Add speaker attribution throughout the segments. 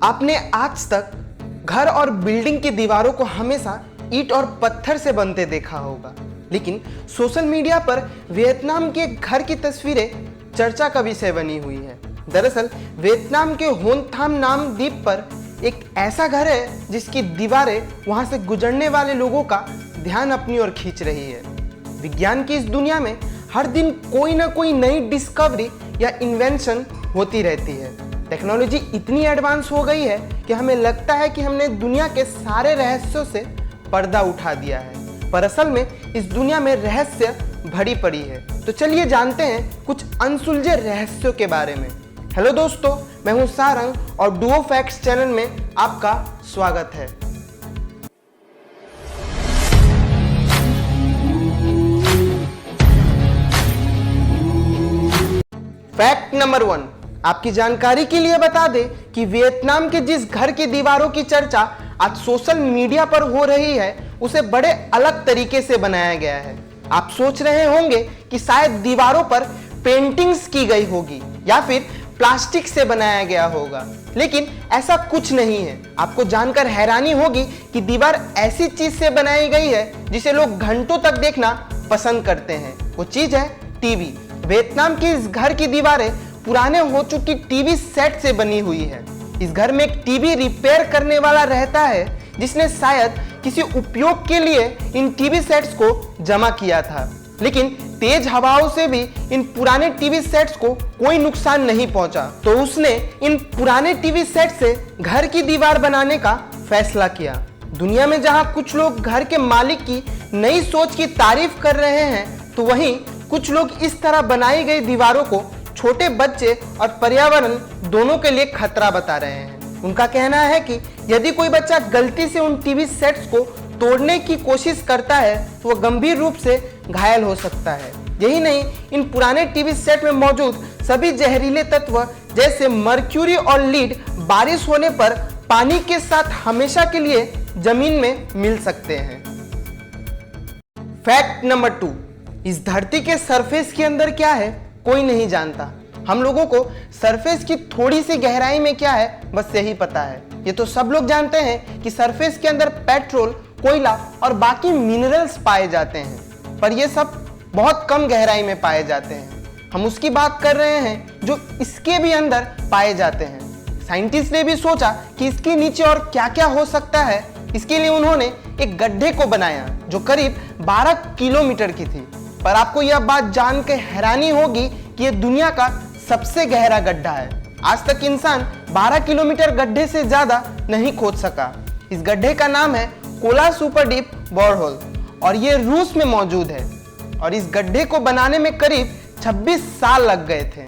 Speaker 1: आपने आज तक घर और बिल्डिंग की दीवारों को हमेशा ईंट और पत्थर से बनते देखा होगा, लेकिन सोशल मीडिया पर वियतनाम के घर की तस्वीरें चर्चा का विषय बनी हुई है। दरअसल वियतनाम के होन थाम नाम द्वीप पर एक ऐसा घर है जिसकी दीवारें वहां से गुजरने वाले लोगों का ध्यान अपनी ओर खींच रही है। विज्ञान की इस दुनिया में हर दिन कोई ना कोई नई डिस्कवरी या इन्वेंशन होती रहती है। टेक्नोलॉजी इतनी एडवांस हो गई है कि हमें लगता है कि हमने दुनिया के सारे रहस्यों से पर्दा उठा दिया है, पर असल में इस दुनिया में रहस्य भरी पड़ी है। तो चलिए जानते हैं कुछ अनसुलझे रहस्यों के बारे में। हेलो दोस्तों, मैं हूं सारंग और डुओ फैक्ट्स चैनल में आपका स्वागत है। फैक्ट नंबर 1, आपकी जानकारी के लिए बता दें कि वियतनाम के जिस घर की दीवारों की चर्चा आज सोशल मीडिया पर हो रही है उसे बड़े अलग तरीके से बनाया गया है। आप सोच रहे होंगे कि शायद दीवारों पर पेंटिंग्स की गई होगी या फिर प्लास्टिक से बनाया गया होगा, लेकिन ऐसा कुछ नहीं है। आपको जानकर हैरानी होगी कि दीवार ऐसी चीज से बनाई गई है जिसे लोग घंटों तक देखना पसंद करते हैं। वो चीज है टीवी। वियतनाम की इस घर की दीवारें पुराने हो चुकी टीवी सेट से बनी हुई है। इस घर में एक टीवी रिपेयर करने वाला रहता है जिसने शायद किसी उपयोग के लिए इन टीवी सेट्स को जमा किया था, लेकिन तेज हवाओं से भी इन पुराने टीवी सेट्स को कोई नुकसान नहीं पहुंचा, तो उसने इन पुराने टीवी सेट से घर की दीवार बनाने का फैसला किया। दुनिया में जहां कुछ लोग घर के मालिक की नई सोच की तारीफ कर रहे हैं, तो वहीं कुछ लोग इस तरह बनाई गई दीवारों को छोटे बच्चे और पर्यावरण दोनों के लिए खतरा बता रहे हैं। उनका कहना है कि यदि कोई बच्चा गलती से उन टीवी सेट्स को तोड़ने की कोशिश करता है तो वह गंभीर रूप से घायल हो सकता है। यही नहीं, इन पुराने टीवी सेट में मौजूद सभी जहरीले तत्व जैसे मर्क्यूरी और लीड बारिश होने पर पानी के साथ हमेशा के लिए जमीन में मिल सकते हैं। फैक्ट नंबर 2, इस धरती के सरफेस के अंदर क्या है कोई नहीं जानता। हम लोगों को सरफेस की थोड़ी सी गहराई में क्या है बस यही पता है। ये तो सब लोग जानते हैं कि सरफेस के अंदर पेट्रोल, कोयला और बाकी मिनरल्स पाए जाते हैं, पर ये सब बहुत कम गहराई में पाए जाते हैं। हम उसकी बात कर रहे हैं जो इसके भी अंदर पाए जाते हैं। साइंटिस्ट ने भी सोचा कि इसके नीचे और क्या क्या हो सकता है। इसके लिए उन्होंने एक गड्ढे को बनाया जो करीब 12 किलोमीटर की थी। पर आपको यह बात जान के हैरानी होगी कि यह दुनिया का सबसे गहरा गड्ढा है। आज तक इंसान 12 किलोमीटर गड्ढे से ज्यादा नहीं खोद सका। इस गड्ढे का नाम है कोला सुपर डीप बोरहोल और यह रूस में मौजूद है, और इस गड्ढे को बनाने में करीब 26 साल लग गए थे।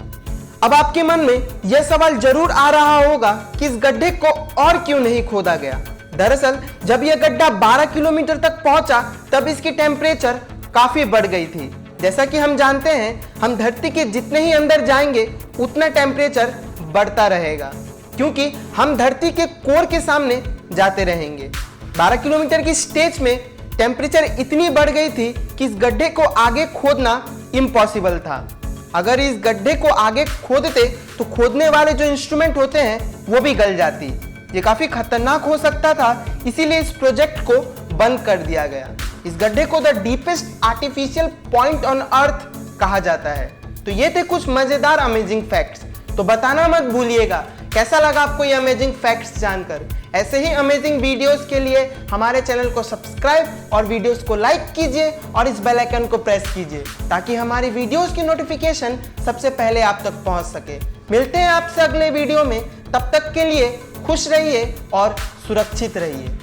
Speaker 1: अब आपके मन में यह सवाल जरूर आ रहा होगा कि इस गड्ढे को और क्यों नहीं खोदा गया। दरअसल जब यह गड्ढा 12 किलोमीटर तक पहुंचा तब इसकी टेम्परेचर काफी बढ़ गई थी। जैसा कि हम जानते हैं, हम धरती के जितने ही अंदर जाएंगे उतना टेम्परेचर बढ़ता रहेगा, क्योंकि हम धरती के कोर के सामने जाते रहेंगे। 12 किलोमीटर की स्टेज में टेम्परेचर इतनी बढ़ गई थी कि इस गड्ढे को आगे खोदना इम्पॉसिबल था। अगर इस गड्ढे को आगे खोदते तो खोदने वाले जो इंस्ट्रूमेंट होते हैं वो भी गल जाती। ये काफी खतरनाक हो सकता था, इसीलिए इस प्रोजेक्ट को बंद कर दिया गया। इस गड्ढे को the deepest artificial point on earth कहा जाता है। तो ये थे कुछ मजेदार अमेजिंग फैक्ट्स। तो बताना मत भूलिएगा कैसा लगा आपको ये अमेजिंग फैक्ट्स जानकर। ऐसे ही अमेजिंग वीडियोस के लिए हमारे चैनल को सब्सक्राइब और वीडियोस को लाइक कीजिए और इस बेल आइकन को प्रेस कीजिए ताकि हमारी वीडियोस की नोटिफिकेशन सबसे पहले आप तक पहुंच सके। मिलते हैं आपसे अगले वीडियो में, तब तक के लिए खुश रहिए और सुरक्षित रहिए।